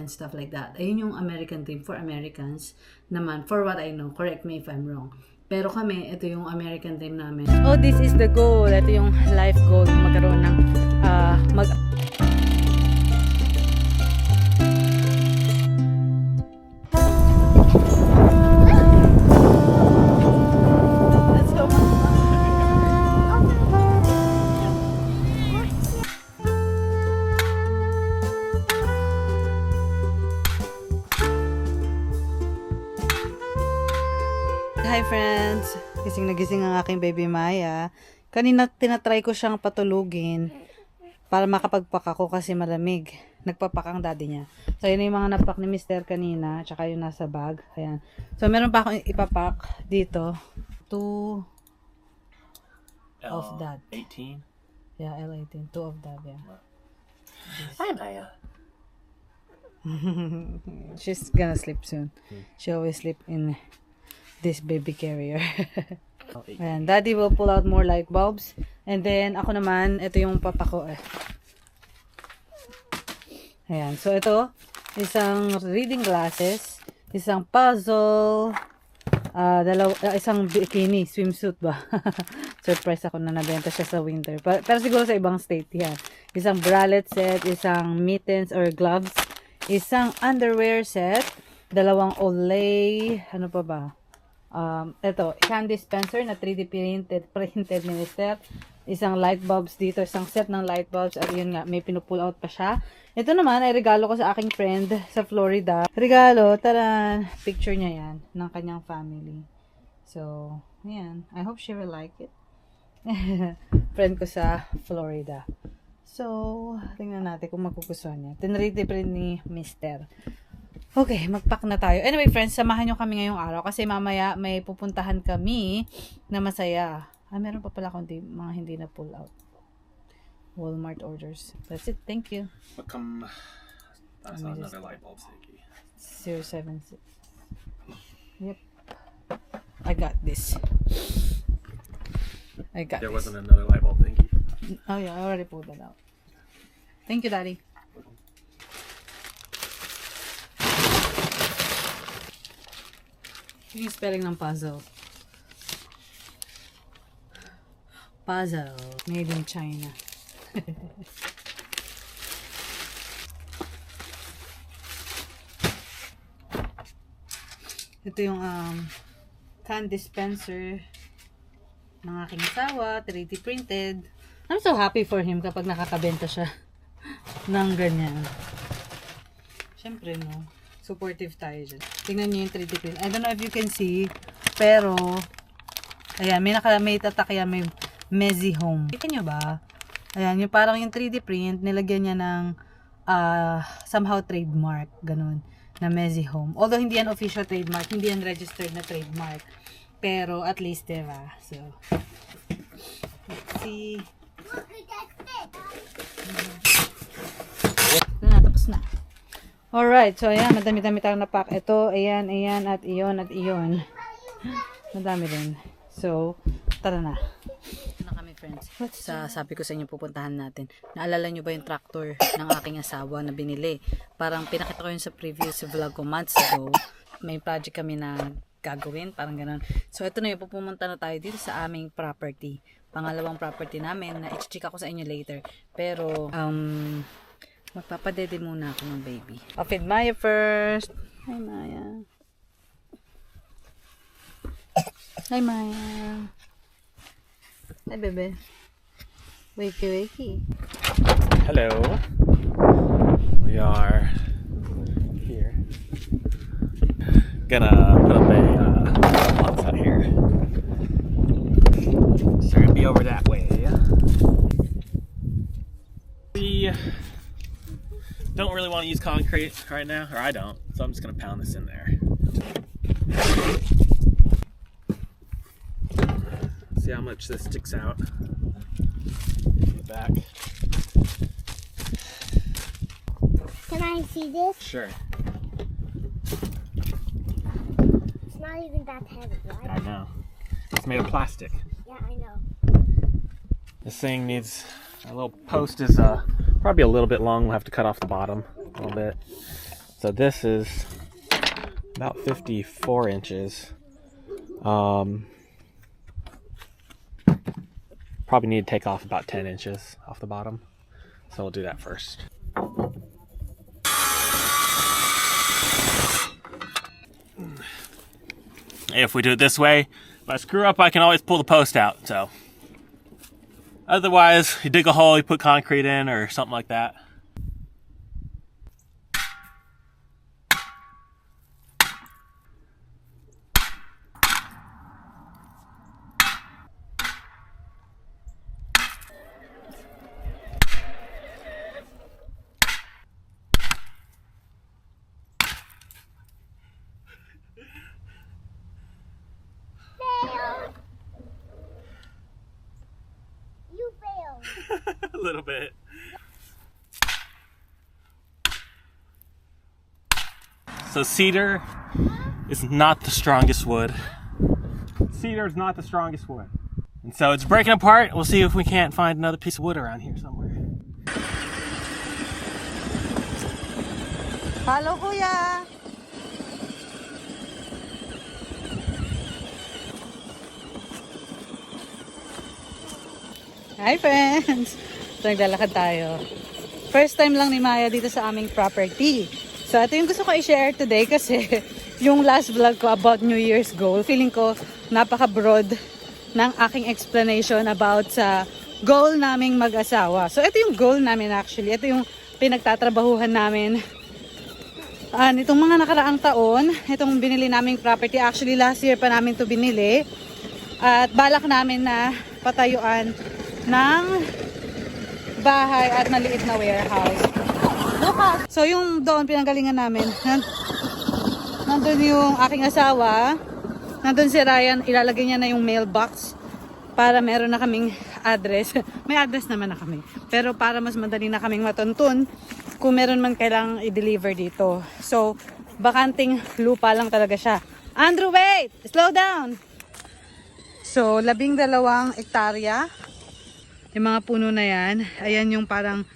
and stuff like that. Ayun yung American team for Americans naman, for what I know. Correct me if I'm wrong. Pero kami, ito yung American team namin. Oh, this is the goal. Ito yung life goal. Magkaroon ng Let's go. Hi friends! Gising na gising ang aking baby Maya. Kanina tinatry ko siyang patulugin para makapagpak ako kasi malamig. Nagpapak ang daddy niya. So yun yung mga napak ni Mr. kanina, tsaka yung nasa bag. Ayan. So meron pa akong ipapak dito. 2 of that. L18. Yeah, L18. 2 of that, yeah. Hi, Maya. She's gonna sleep soon. She always sleep in this baby carrier. Ayan, daddy will pull out more light bulbs. And then, ako naman, ito yung papa ko. Ayan, so ito, isang reading glasses, isang puzzle, isang bikini, swimsuit ba? Surprise ako na nabenta siya sa winter. Pero siguro sa ibang state yan. Isang bralette set, isang mittens or gloves, isang underwear set, dalawang Olay, ano pa ba? Ito, candy dispenser na 3D printed ni Mr. Isang light bulbs dito, isang set ng light bulbs at yun nga, may pinupull out pa siya. Ito naman ay regalo ko sa aking friend sa Florida. Regalo, taran, picture niya yan ng kanyang family. So, ayan, I hope she will like it. Friend ko sa Florida. So, tingnan natin kung magugustuhan niya. 3D print ni Mr. Okay, mag-pack na tayo. Anyway, friends, samahan nyo kami ngayong araw kasi mamaya may pupuntahan kami na masaya. Meron pa pala kundi mga hindi na pull out. Walmart orders. That's it. Thank you. But come. That's another light bulb sticky. 076. Yep. I got this. There wasn't another light bulb thingy. Oh yeah, I already pulled that out. Thank you, Daddy. Yung spelling ng puzzle. Puzzle. Made in China. Ito yung can dispenser ng aking asawa. 3D printed. I'm so happy for him kapag nakakabenta siya ng ganyan. Siyempre, no? Supportive tayo dyan. Tingnan nyo yung 3D print. I don't know if you can see, pero, ayan, may tatak yan, may Mezzy Home. Kita nyo ba? Ayan, yung parang yung 3D print, nilagyan niya ng, somehow trademark, ganun, na Mezzy Home. Although, hindi yan official trademark, hindi yan registered na trademark. Pero, at least, diba? So, let's see. Tapos na. Alright, so ayan, madami-dami tayong napak. Ito, ayan, ayan, at iyon, at iyon. Madami rin. So, tara na. Ito na kami, friends. Sabi ko sa inyo, pupuntahan natin. Naalala nyo ba yung tractor ng aking asawa na binili? Parang pinakita ko yun sa previous vlog ko months ago. May project kami na gagawin, parang ganun. So, ito na yun, pupunta na tayo dito sa aming property. Pangalawang property namin na i-check ako sa inyo later. Pero, magpapadede muna ako ng baby. I'll feed Maya first. Hi, Maya. Hi, Maya. Hi, bebe. Wakey, wakey. Hello. We are here. Gonna put up a box out here. So we're gonna be over that way. We don't really want to use concrete right now, or I don't, so I'm just gonna pound this in there. See how much this sticks out in the back. Can I see this? Sure. It's not even that heavy, right? I know. It's made of plastic. Yeah, I know. This thing needs, our little post is probably a little bit long. We'll have to cut off the bottom a little bit. So this is about 54 inches. Probably need to take off about 10 inches off the bottom. So we'll do that first. If we do it this way, if I screw up, I can always pull the post out. So otherwise, you dig a hole, you put concrete in or something like that. Failed. You failed. A little bit. So cedar is not the strongest wood. Cedar is not the strongest wood. And so it's breaking apart. We'll see if we can't find another piece of wood around here somewhere. Hello, Kuya! Hi, friends! So, naglalakad tayo. First time lang ni Maya dito sa aming property. So, ito yung gusto ko i-share today kasi yung last vlog ko about New Year's goal, feeling ko napaka-broad ng aking explanation about sa goal naming mag-asawa. So, ito yung goal namin actually. Ito yung pinagtatrabahuhan namin nitong mga nakaraang taon. Itong binili naming property. Actually, last year pa namin to binili. At balak namin na patayuan ng bahay at maliit na warehouse. So yung doon pinanggalingan namin, nandun yung aking asawa, nandun si Ryan, ilalagay niya na yung mailbox para meron na kaming address. May address naman na kami, pero para mas madali na kaming matuntun kung meron man kailangang i-deliver dito. So bakanting lupa lang talaga siya. Andrew, wait! Slow down! So 12 hektarya. Yung mga puno na yan, ayan yung parang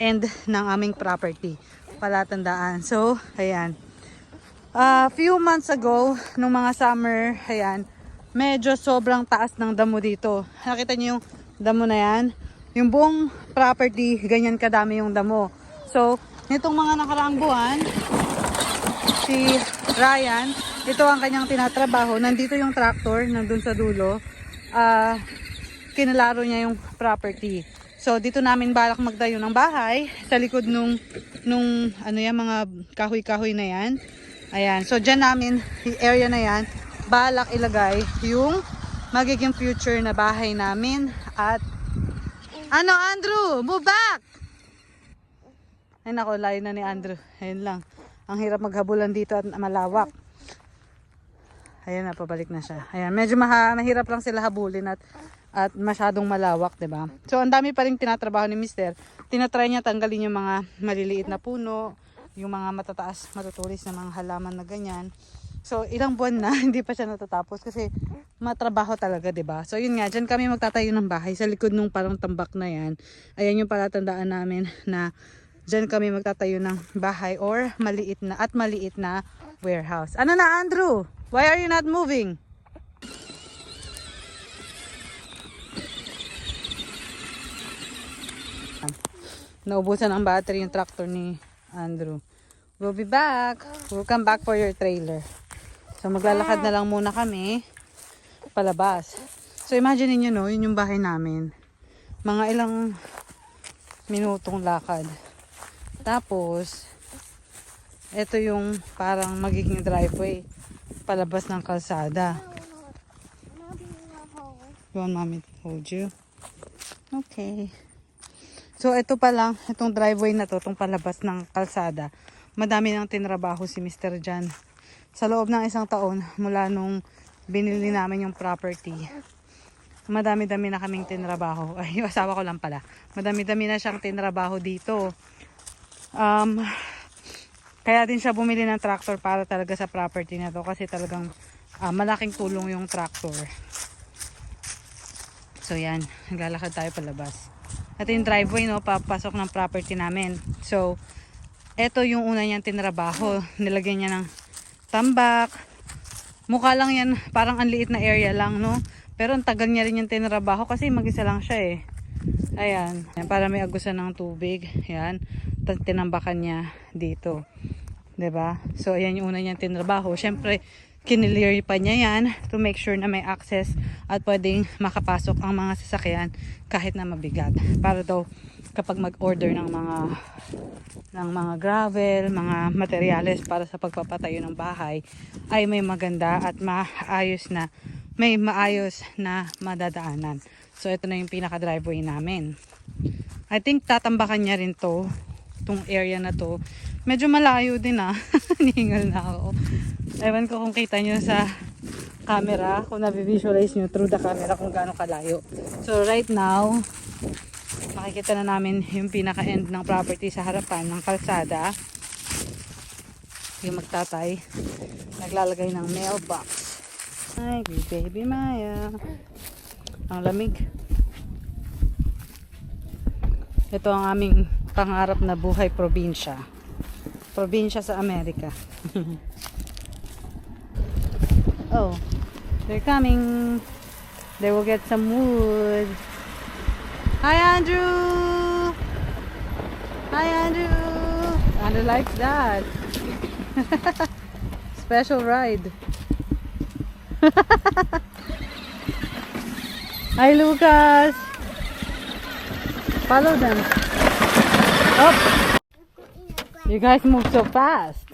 end ng aming property. Palatandaan. So, ayan. Few months ago, nung mga summer, ayan, medyo sobrang taas ng damo dito. Nakita niyo yung damo na yan? Yung buong property, ganyan kadami yung damo. So, nitong mga nakaraang buwan, si Ryan, ito ang kanyang tinatrabaho. Nandito yung tractor, nandun sa dulo. Kinalaro niya yung property. So dito namin balak magtayo ng bahay sa likod nung ano yan, mga kahoy-kahoy na yan. Ayan. So dyan namin, yung area na yan, balak ilagay yung magiging future na bahay namin. At ano, Andrew, move back! Ay nako, layo na ni Andrew. Ayun lang. Ang hirap maghabulan dito at malawak. Ayan na, pabalik na siya. Ayan, medyo mahirap lang sila habulin at masyadong malawak, 'di ba? So ang dami pa ring tinatrabaho ni Mister. Tinatry niya tanggalin yung mga maliliit na puno, yung mga matataas, matutulis na mga halaman na ganyan. So ilang buwan na hindi pa siya natatapos kasi matrabaho talaga, 'di ba? So yun nga, diyan kami magtatayo ng bahay sa likod nung parang tambak na 'yan. Ayan yung palatandaan namin na diyan kami magtatayo ng bahay or maliit na warehouse. Ano na, Andrew? Why are you not moving? Naubusan ang battery yung tractor ni Andrew. We'll be back. We'll come back for your trailer. So maglalakad na lang muna kami palabas. So imagine niyo, no, yun yung bahay namin. Mga ilang minutong lakad. Tapos ito yung parang magiging driveway palabas ng kalsada. You want mommy to hold you? Okay. So, ito pa lang, itong driveway na to, itong palabas ng kalsada. Madami nang tinrabaho si Mr. Jan. Sa loob ng isang taon, mula nung binili namin yung property, madami-dami na kaming tinrabaho. Ay, yung asawa ko lang pala. Madami-dami na siyang tinrabaho dito. Kaya din siya bumili ng tractor para talaga sa property na to. Kasi talagang malaking tulong yung tractor. So, yan. Naglalakad tayo palabas. Ito yung driveway, no, papasok ng property namin. So, Ito yung una niyang tinrabaho. Nilagyan niya ng tambak. Mukha lang yan, parang ang liit na area lang, no? Pero ang tagal niya rin yung tinrabaho kasi mag-isa lang siya eh. Ayan. Para may agusan ng tubig. Ayan. Tinambakan niya dito. 'Di ba? So, ayan yung una niyang tinrabaho. Siyempre, kinilear pa niya yan to make sure na may access at pwedeng makapasok ang mga sasakyan kahit na mabigat. Para daw kapag mag-order ng mga gravel, mga materyales para sa pagpapatayo ng bahay ay may maganda at maayos na madadaanan. So ito na yung pinaka driveway namin. I think tatambakan niya rin tong area na to. Medyo malayo din Nihingal na ako. Ewan ko kung kita nyo sa camera, kung nabivisualize nyo through the camera kung gaano kalayo. So right now, makikita na namin yung pinaka-end ng property sa harapan ng kalsada. Yung magtatay, naglalagay ng mailbox. Ay, baby Maya. Ang lamig. Ito ang aming pangarap na buhay probinsya. Probinsya sa Amerika. Oh, they're coming. They will get some wood. Hi, Andrew! Hi, Andrew! Andrew likes that. Special ride. Hi, Lucas! Follow them. Oh! You guys move so fast.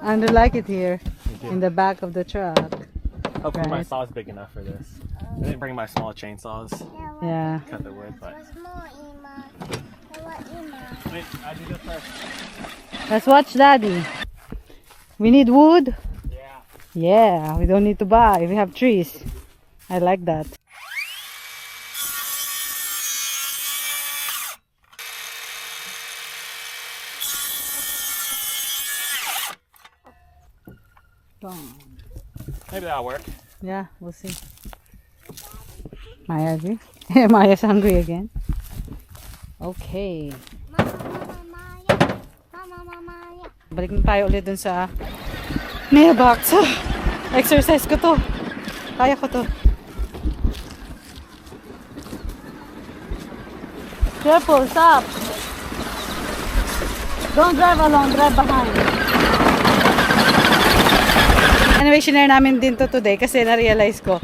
Andrew like it here in the back of the truck. Hopefully my Right. saw is big enough for this. I didn't bring my small chainsaws. Yeah. Cut the wood, but wait, I do this first. Let's watch Daddy. We need wood. Yeah. Yeah, we don't need to buy. We have trees. I like that. Maybe that'll work. Yeah, we'll see. Maya agree? Maya's hungry again. Okay. Balik na tayo ulit dun sa mailbox. Exercise ko to. Kaya ko to. Careful, stop. Don't drive alone, drive behind. Anyway, share namin din to today kasi na-realize ko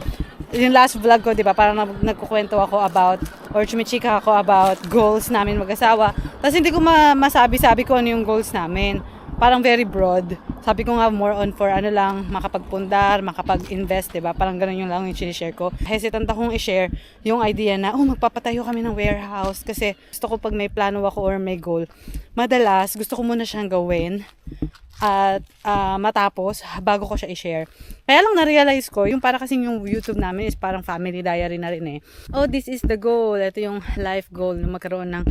yung last vlog ko, di ba, parang nagkukwento ako about or chumichika ako about goals namin mag-asawa. Tapos hindi ko masabi-sabi ko ano yung goals namin. Parang very broad. Sabi ko nga more on for ano lang, makapagpundar, makapag-invest, di ba? Parang ganun yung lang yung sinishare ko. Hesitant akong i-share yung idea na, magpapatayo kami ng warehouse kasi gusto ko pag may plano ako or may goal, madalas gusto ko muna siyang gawin at matapos bago ko siya i-share. Kaya lang na-realize ko, yung para kasing yung YouTube namin is parang family diary na rin eh. Oh, this is the goal. Ito yung life goal na magkaroon ng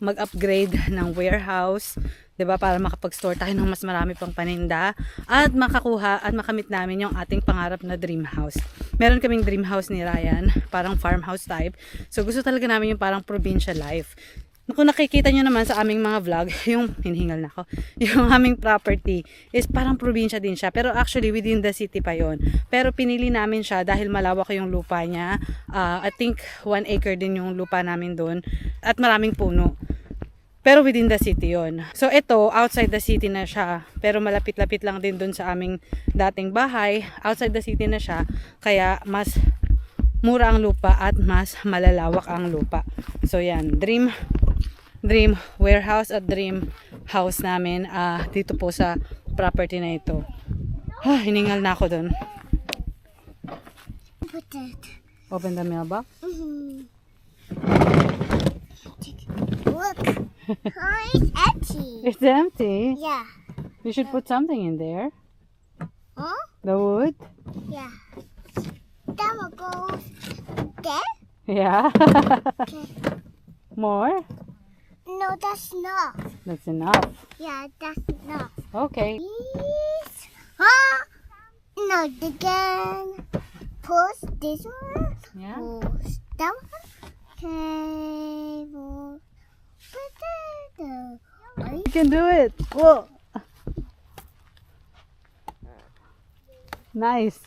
mag-upgrade ng warehouse. 'Di ba? Para makapag-store tayo ng mas marami pang paninda at makakuha at makamit namin yung ating pangarap na dream house. Meron kaming dream house ni Ryan, parang farmhouse type. So gusto talaga namin yung parang provincial life. Kung nakikita nyo naman sa aming mga vlog, yung hinihingal na ako, yung aming property is parang probinsya din siya. Pero actually within the city pa yon. Pero pinili namin siya dahil malawak yung lupa niya. I think 1 acre din yung lupa namin doon at maraming puno. Pero within the city yon. So ito, outside the city na siya. Pero malapit-lapit lang din doon sa aming dating bahay. Outside the city na siya. Kaya mas mura ang lupa at mas malalawak ang lupa. So yan, dream warehouse at dream house namin dito po sa property na ito. Hiningal na ako doon. Open the mailbox. Look. Oh, it's empty. It's empty. Yeah. You should put something in there. Huh? The wood. Yeah. That will go there? Yeah. Okay. More? No, that's enough. That's enough. Yeah, that's enough. Okay. Please. Huh? No, again. Push this one. Yeah. Push that one. Table. Potato. You can do it. Whoa. Nice.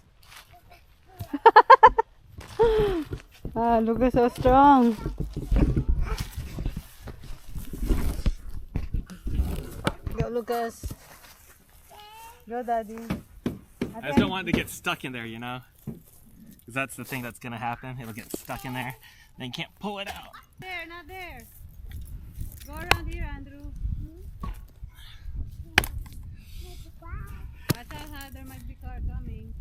Ah, Lucas so strong. Go, Lucas. Go, Daddy. I just don't want it to get stuck in there, you know? Because that's the thing that's gonna happen. It'll get stuck in there. Then you can't pull it out. There, not there. Go around here, Andrew. Watch out, ha, there might be car coming.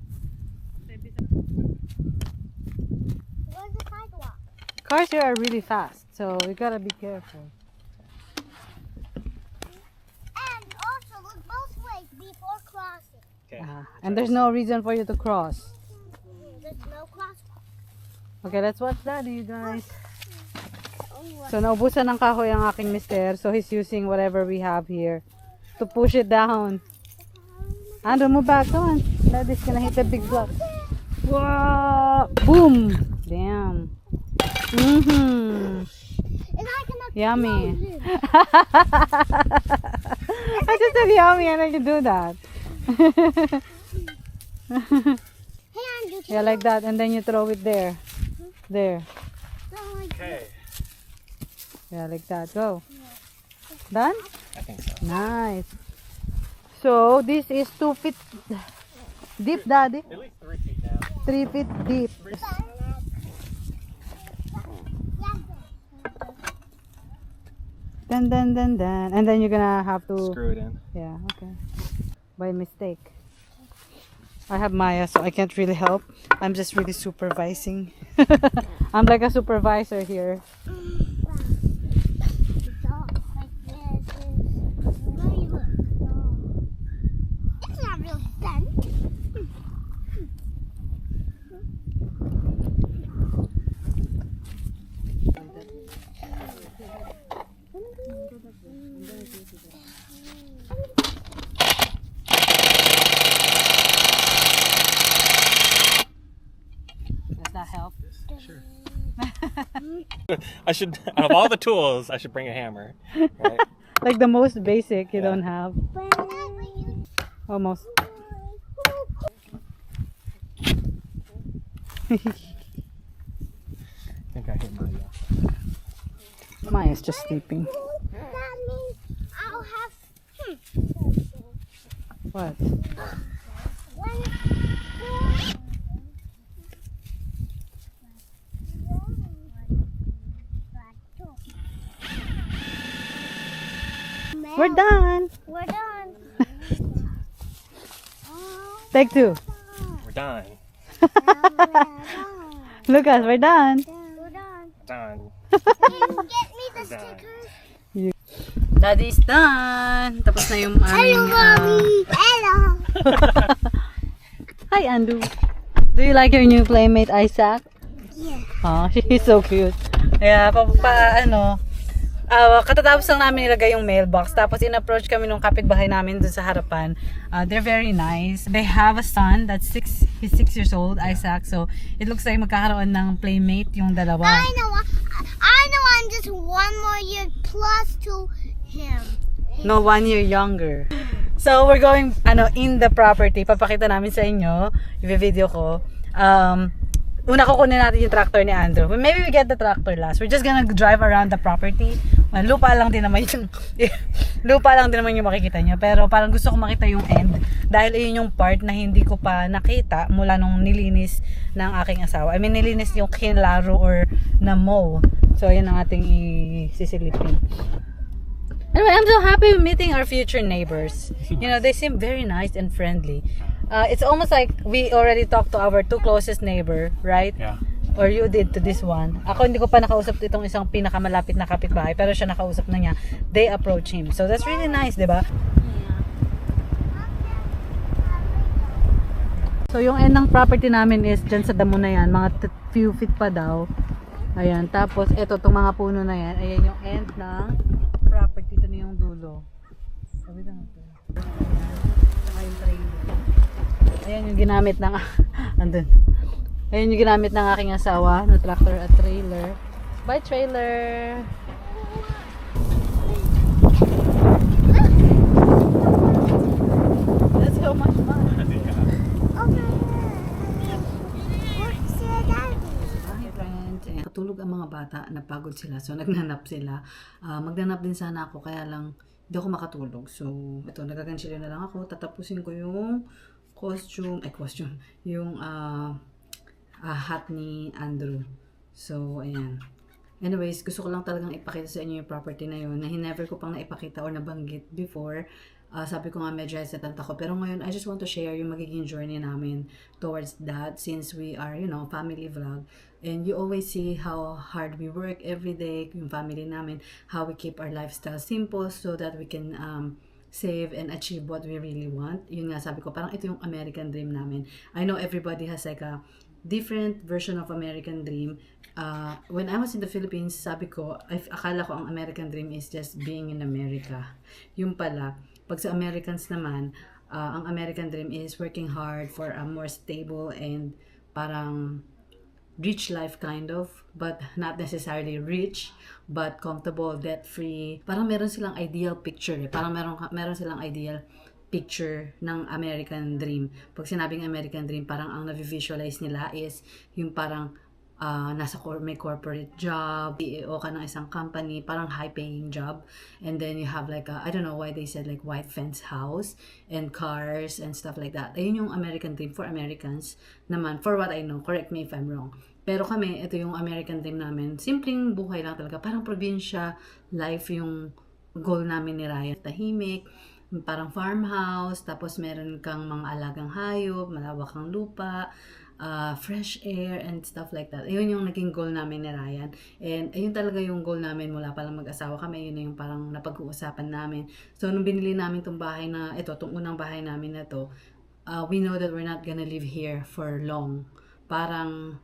Where's the sidewalk? Cars here are really fast, so we gotta be careful. And also look both ways before crossing. Okay. And there's no reason for you to cross. There's no crosswalk. Okay, let's watch Daddy, you guys. Oh, So, naubusan ng kahoy ang aking mister. So, he's using whatever we have here to push it down. Andrew, move back. Come on. Daddy's gonna hit the big block. Wow! Boom! Damn. Mm-hmm. and I cannot Yummy. close it. I just said yummy and I can do that. Hey, Andrew, Yeah, like that. And then you throw it there. There. Okay. Yeah, like that. Go. Done? I think so. Nice. So, this is 2 feet deep, Daddy. At least 3 feet down. 3 feet deep. Dun, dun, dun, dun. And then you're gonna have to... Screw it in. Yeah, okay. By mistake. I have Maya, so I can't really help. I'm just really supervising. I'm like a supervisor here. It's not real bent. Does that help? Sure. I should, out of all the tools, I should bring a hammer. Right? Like the most basic you Yeah. don't have. Almost. I think I hit my Maya's just sleeping. That means I'll have. What? We're done. We're done. Take 2. We're done. Lucas, we're done. We're done. Done. Can you get me the Done. stickers? Daddy's done. Tapos na yung Hello, aming... mommy. Hello. Hi, Andu. Do you like your new playmate, Isaac? Yeah. Oh, she's so cute. Yeah, katatapos lang namin nilagay yung mailbox. Tapos in-approach kami nung kapitbahay namin dun sa harapan. They're very nice. They have a son that's 6. He's 6 years old, Isaac. So, it looks like magkakaroon ng playmate yung dalawa. I know. I'm just 1 more year plus to him. No, 1 year younger. So, we're going, in the property. Papakita namin sa inyo. I-video ko. Una kukunin natin yung tractor ni Andrew. Maybe we get the tractor last. We're just gonna drive around the property. Lupa lang din naman yung makikita nyo. Pero parang gusto ko makita yung end. Dahil yun yung part na hindi ko pa nakita mula nung nilinis ng aking asawa. I mean, nilinis yung kinlaro or na mow. So, yun ang ating isisilipin. Anyway, I'm so happy meeting our future neighbors. You know, they seem very nice and friendly. It's almost like we already talked to our 2 closest neighbor, right? Yeah. Or you did to this one. Ako hindi ko pa nakausap itong isang pinakamalapit na kapitbahay, pero siya nakausap na niya. They approach him. So that's really nice, di ba? So yung end ng property namin is dyan sa damo na yan, mga few feet pa daw. Ayan, tapos ito, itong mga puno na yan, ayan yung end ng property. Ito na yung dulo. Sabi na natin. Ayan yung ginamit ng andun. Ayan yung ginamit ng aking asawa na tractor at trailer. Bye, trailer! bata, napagod sila. So, nagnanap sila. Magnanap din sana ako, kaya lang, hindi ako makatulog. So, ito, nagaganchilyo na lang ako. Tatapusin ko yung yung hat ni Andrew. So, ayan. Anyways, gusto ko lang talagang ipakita sa inyo yung property na yun na never ko pang naipakita or nabanggit before. Sabi ko nga medyo hesitant ako. Pero ngayon, I just want to share yung magiging journey namin towards that since we are, family vlog. And you always see how hard we work every day, yung family namin, how we keep our lifestyle simple so that we can save and achieve what we really want. Yun nga, sabi ko, parang ito yung American dream namin. I know everybody has like a different version of American dream. When I was in the Philippines, sabi ko, akala ko ang American dream is just being in America. Yung pala, pag sa Americans naman, ang American dream is working hard for a more stable and parang rich life kind of, but not necessarily rich, but comfortable, debt-free. Parang meron silang ideal picture. Parang meron silang ideal picture ng American dream. Pag sinabing American dream, parang ang na-visualize nila is yung parang may corporate job, CEO ka ng isang company, parang high-paying job, and then you have like I don't know why they said like white fence house and cars and stuff like that. Ayun yung American dream for Americans naman, for what I know, correct me if I'm wrong. Pero kami, ito yung American dream namin, simpleng buhay lang talaga, parang probinsya life yung goal namin ni Ryan. Tahimik, parang farmhouse, tapos meron kang mga alagang hayop, malawak kang lupa, fresh air and stuff like that. Ayun yung naging goal namin ni Ryan. And ayun talaga yung goal namin mula pa lang mag-asawa kami. Yun na yung parang napag-uusapan namin. So, nung binili namin tong bahay na, itong unang bahay namin na to, we know that we're not gonna live here for long. Parang,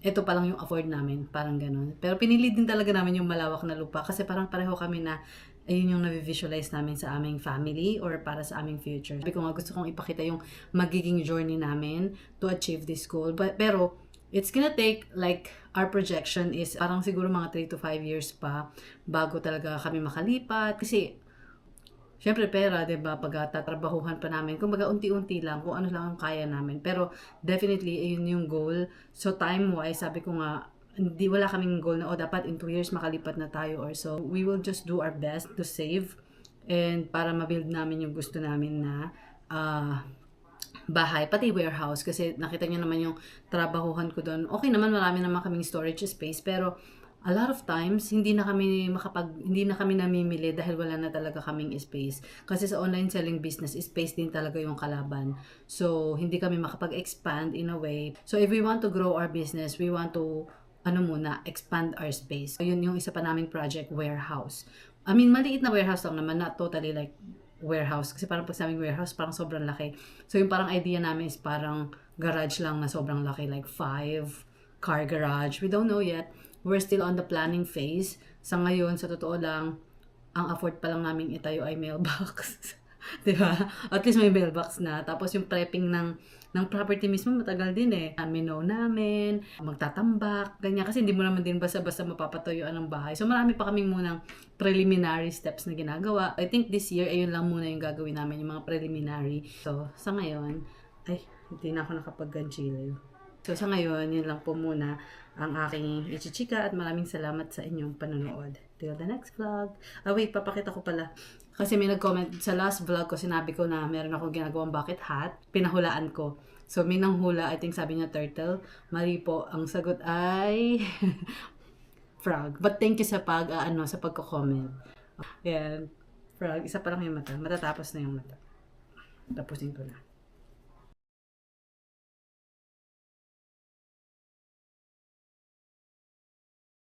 ito pa lang yung afford namin. Parang ganun. Pero pinili din talaga namin yung malawak na lupa kasi parang pareho kami na ayun yung na-visualize namin sa aming family or para sa aming future. Sabi ko nga gusto kong ipakita yung magiging journey namin to achieve this goal. Pero it's gonna take like our projection is parang siguro mga 3 to 5 years pa bago talaga kami makalipat. Kasi syempre pera, 'di ba? Pag tatrabahuhan pa namin, kumbaga unti-unti lang kung ano lang ang kaya namin. Pero definitely ayun yung goal. So time-wise, sabi ko nga wala kaming goal na dapat in 2 years makalipat na tayo or so. We will just do our best to save and para ma-build namin yung gusto namin na bahay, pati warehouse kasi nakita niyo naman yung trabahuhan ko doon. Okay naman, marami naman kaming storage space pero a lot of times hindi na kami namimili dahil wala na talaga kaming space. Kasi sa online selling business, space din talaga yung kalaban. So hindi kami makapag-expand in a way. So if we want to grow our business, we want to expand our space. Yun yung isa pa naming project, warehouse. I mean, maliit na warehouse lang naman, not totally like warehouse. Kasi parang pag sabing warehouse, parang sobrang laki. So yung parang idea namin is parang garage lang na sobrang laki, like 5 car garage. We don't know yet. We're still on the planning phase. Sa ngayon, sa totoo lang, ang afford pa lang namin itayo ay mailbox. Diba? At least may mailbox na. Tapos yung prepping ng property mismo matagal din eh. Minow namin, magtatambak, ganyan. Kasi hindi mo naman din basta-basta mapapatuyuan ng bahay. So marami pa kaming munang preliminary steps na ginagawa. I think this year, ayun lang muna yung gagawin namin, yung mga preliminary. So sa ngayon, hindi na ako nakapag-ganchilyo. So sa ngayon, yun lang po muna ang aking ichichika at maraming salamat sa inyong panonood. Till the next vlog. Wait, papakita ko pala. Kasi may nag-comment sa last vlog ko, sinabi ko na meron akong ginagawang bucket hat. Pinahulaan ko. So may nanghula, I think sabi niya turtle. Mali po, ang sagot ay frog. But thank you sa sa pagko-comment. Ayan, frog. Isa pa lang yung mata. Matatapos na yung mata. Tapusin ko na.